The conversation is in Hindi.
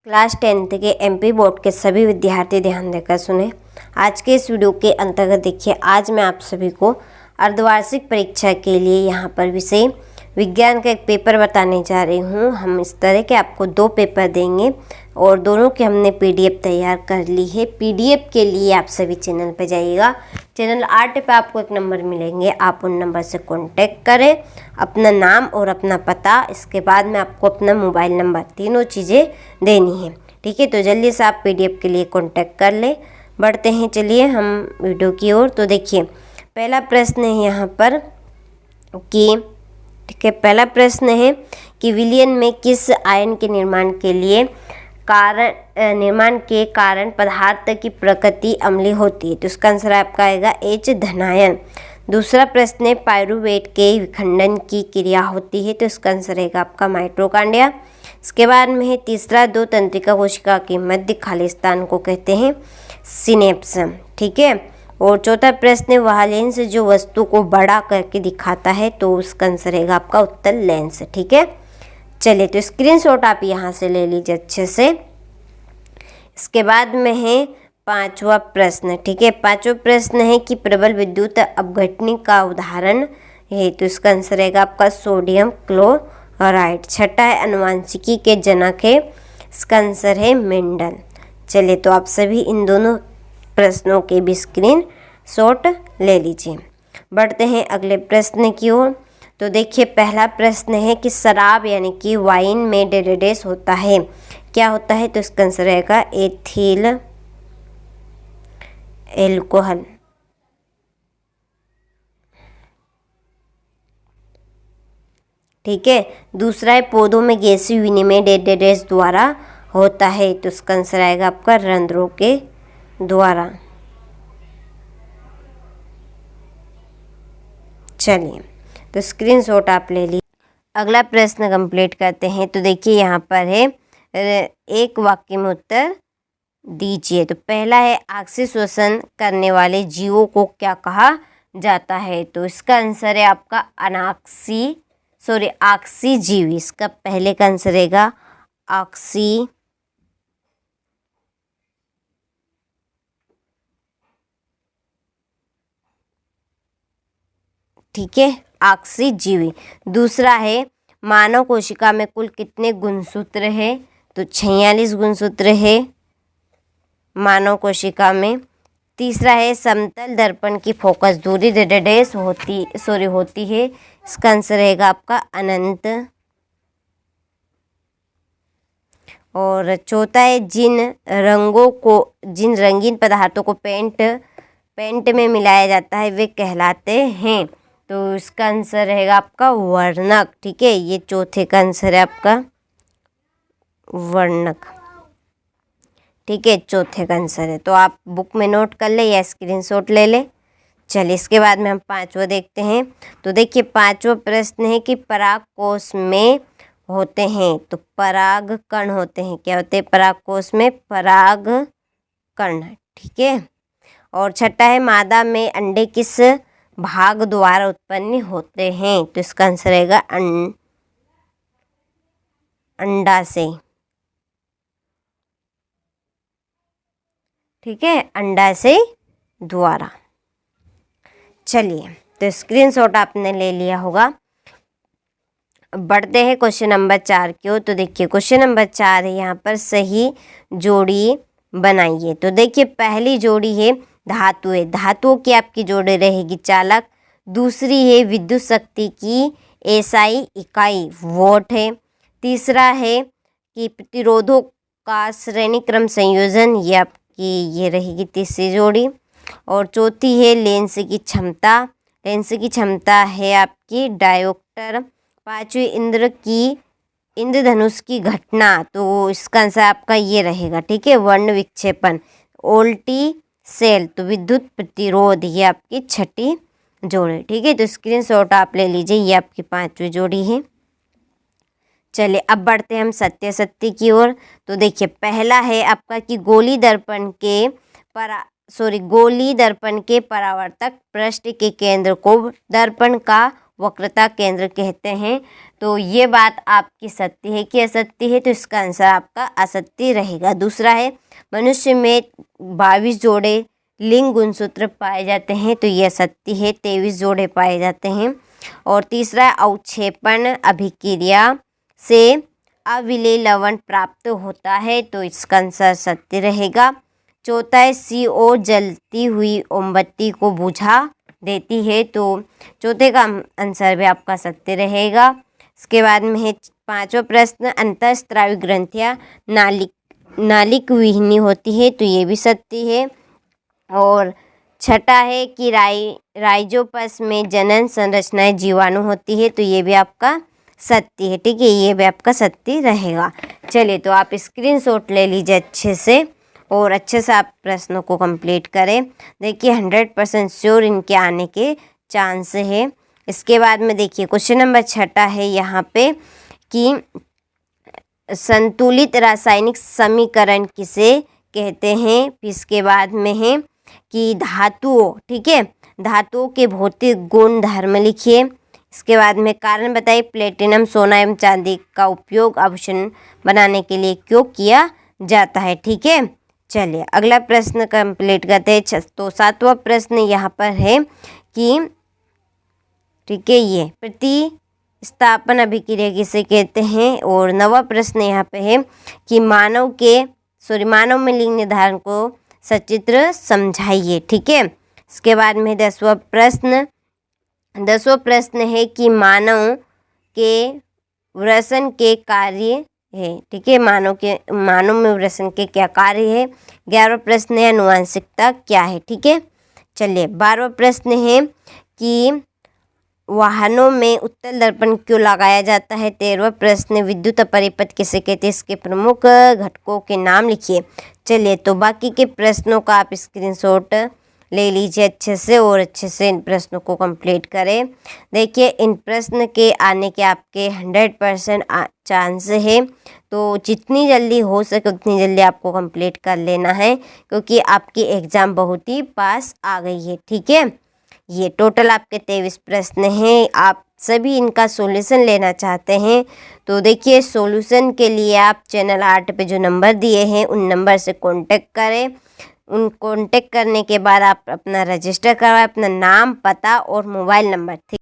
क्लास 10th के एमपी बोर्ड के सभी विद्यार्थी ध्यान देकर सुने। आज के इस वीडियो के अंतर्गत देखिए, आज मैं आप सभी को अर्धवार्षिक परीक्षा के लिए यहाँ पर विषय विज्ञान का एक पेपर बताने जा रही हूँ। हम इस तरह के आपको दो पेपर देंगे और दोनों की हमने पीडीएफ तैयार कर ली है। पीडीएफ के लिए आप सभी चैनल पर जाइएगा। चैनल 8 पे आपको एक नंबर मिलेंगे, आप उन नंबर से कांटेक्ट करें, अपना नाम और अपना पता, इसके बाद में आपको अपना मोबाइल नंबर, तीनों चीज़ें देनी है। ठीक है, तो जल्दी से आप पीडीएफ के लिए कांटेक्ट कर लें। बढ़ते हैं, चलिए हम वीडियो की ओर। तो देखिए, पहला प्रश्न है यहाँ पर कि ठीक है, पहला प्रश्न है कि विलयन में किस आयन के निर्माण के कारण पदार्थ की प्रकृति अम्लीय होती है? तो इसका आंसर आपका आएगा H धनायन। दूसरा प्रश्न है पायरुवेट के विखंडन की क्रिया होती है, तो इसका आंसर रहेगा आपका माइटोकॉन्ड्रिया। इसके बाद में है तीसरा, दो तंत्रिका कोशिका के मध्य खाली स्थान को कहते हैं सिनेप्स। ठीक है, और चौथा प्रश्न है वह लेंस जो वस्तु को बड़ा करके दिखाता है, तो उसका आंसर रहेगा आपका उत्तल लेंस। ठीक है, चलिए तो स्क्रीनशॉट आप यहाँ से ले लीजिए अच्छे से। इसके बाद में है पांचवा प्रश्न। ठीक है, पांचवा प्रश्न है कि प्रबल विद्युत अपघटनी का उदाहरण है, तो इसका आंसर रहेगा आपका सोडियम क्लोराइड। छठा है अनुवांशिकी के जनक है, इसका आंसर है मेंडल। चलिए तो आप सभी इन दोनों प्रश्नों के भी स्क्रीनशॉट ले लीजिए। बढ़ते हैं अगले प्रश्न की ओर। तो देखिए, पहला प्रश्न है कि शराब यानी कि वाइन में डेडेडेस होता है, क्या होता है? तो इसका आंसर रहेगा एथिल एल्कोहल। ठीक है, दूसरा है पौधों में गैसीय विनिमय डेडेडेस द्वारा होता है, तो इसका आंसर आएगा आपका रंध्रों के द्वारा। चलिए तो स्क्रीनशॉट आप ले लीजिए। अगला प्रश्न कंप्लीट करते हैं। तो देखिए यहाँ पर है, एक वाक्य में उत्तर दीजिए। तो पहला है ऑक्सीजन शोषण करने वाले जीवों को क्या कहा जाता है? तो इसका आंसर है आपका ऑक्सीजीवी। इसका पहले का आंसर रहेगा ऑक्सी। ठीक है, ऑक्सीजीवी। दूसरा है मानव कोशिका में कुल कितने गुणसूत्र है? तो 46 गुणसूत्र है मानव कोशिका में। तीसरा है समतल दर्पण की फोकस दूरी डेडेडेस होती है, इसका आंसर रहेगा आपका अनंत। और चौथा है जिन रंगीन पदार्थों को पेंट में मिलाया जाता है वे कहलाते हैं, तो इसका आंसर रहेगा आपका वर्णक। ठीक है, ये चौथे का आंसर है आपका वर्णक। ठीक है, चौथे का आंसर है, तो आप बुक में नोट कर ले या स्क्रीनशॉट ले ले। चलिए इसके बाद में हम पांचवा देखते हैं। तो देखिए, पांचवा प्रश्न है कि पराग कोश में होते हैं, तो पराग कण होते हैं, क्या होते हैं पराग कोश में? पराग कण। ठीक है, और छठा है मादा में अंडे किस भाग द्वारा उत्पन्न होते हैं? तो इसका आंसर रहेगा अंडाशय। ठीक है, अंडाशय द्वारा। चलिए तो स्क्रीनशॉट आपने ले लिया होगा। बढ़ते हैं क्वेश्चन नंबर 4 की ओर। तो देखिए, क्वेश्चन नंबर 4 है, यहाँ पर सही जोड़ी बनाइए। तो देखिए, पहली जोड़ी है धातु है, धातुओं की आपकी जोड़ी रहेगी चालक। दूसरी है विद्युत शक्ति की एसआई इकाई वोट है। तीसरा है कि प्रतिरोधों का श्रेणी क्रम संयोजन, ये आपकी ये रहेगी तीसरी जोड़ी। और चौथी है लेंस की क्षमता, लेंस की क्षमता है आपकी डायोप्टर। पांचवी इंद्रधनुष की घटना, तो इसका आंसर आपका ये रहेगा। ठीक है, वर्ण विक्षेपण। ओल्टी सेल, तो विद्युत प्रतिरोध, ये आपकी छठी जोड़ी। ठीक है, तो स्क्रीनशॉट आप ले लीजिए, ये आपकी पांचवी जोड़ी है। चलिए अब बढ़ते हैं हम सत्य की ओर। तो देखिए, पहला है आपका कि गोली दर्पण के परावर्तक पृष्ठ के केंद्र को दर्पण का वक्रता केंद्र कहते हैं। तो ये बात आपकी सत्य है कि असत्य है, तो इसका आंसर आपका असत्य रहेगा। दूसरा है मनुष्य में 22 जोड़े लिंग गुणसूत्र पाए जाते हैं, तो ये सत्य है, 23 जोड़े पाए जाते हैं। और तीसरा अवक्षेपण अभिक्रिया से अविलेय लवण प्राप्त होता है, तो इसका आंसर सत्य रहेगा। चौथा है CO जलती हुई मोमबत्ती को बुझा देती है, तो चौथे का आंसर भी आपका सत्य रहेगा। इसके बाद में है पांचवा प्रश्न, अंतःस्रावी ग्रंथियां नालिक विहीनी होती है, तो ये भी सत्य है। और छठा है कि राइजोपस में जनन संरचनाएं जीवाणु होती है, तो ये भी आपका सत्य है। ठीक है, ये भी आपका सत्य रहेगा। चलिए, तो आप स्क्रीनशॉट ले लीजिए अच्छे से और अच्छे से आप प्रश्नों को कंप्लीट करें। देखिए 100% श्योर इनके आने के चांस है। इसके बाद में देखिए क्वेश्चन नंबर 6 है यहाँ पे कि संतुलित रासायनिक समीकरण किसे कहते हैं। फिर इसके बाद में है कि धातुओं, ठीक है, धातुओं के भौतिक गुण धर्म लिखिए। इसके बाद में कारण बताइए, प्लेटिनम सोना एवं चांदी का उपयोग आभूषण बनाने के लिए क्यों किया जाता है। ठीक है, चलिए अगला प्रश्न कंप्लीट करते हैं। तो 7वां प्रश्न यहाँ पर है कि ठीक है, ये प्रतिस्थापन अभिक्रिया किसे कहते हैं। और 9वां प्रश्न यहाँ पे है कि मानव में लिंग निर्धारण को सचित्र समझाइए। ठीक है, इसके बाद में 10वां प्रश्न है कि मानव के वृषण के कार्य है। ठीक है, मानव में वृषण के क्या कार्य है। 11वां प्रश्न है आनुवंशिकता क्या है। ठीक है, चलिए 12वां प्रश्न है कि वाहनों में उत्तल दर्पण क्यों लगाया जाता है। 13वां प्रश्न विद्युत परिपथ किसे कहते हैं, इसके प्रमुख घटकों के नाम लिखिए। चलिए, तो बाकी के प्रश्नों का आप स्क्रीनशॉट ले लीजिए अच्छे से और अच्छे से इन प्रश्नों को कंप्लीट करें। देखिए इन प्रश्न के आने के आपके 100% चांस है, तो जितनी जल्दी हो सके उतनी जल्दी आपको कंप्लीट कर लेना है, क्योंकि आपकी एग्ज़ाम बहुत ही पास आ गई है। ठीक है, ये टोटल आपके 23 प्रश्न हैं। आप सभी इनका सॉल्यूशन लेना चाहते हैं तो देखिए सॉल्यूशन के लिए आप चैनल 8 पे जो नंबर दिए हैं उन नंबर से कांटेक्ट करें। उन कांटेक्ट करने के बाद आप अपना रजिस्टर करवाएं, अपना नाम, पता और मोबाइल नंबर। ठीक।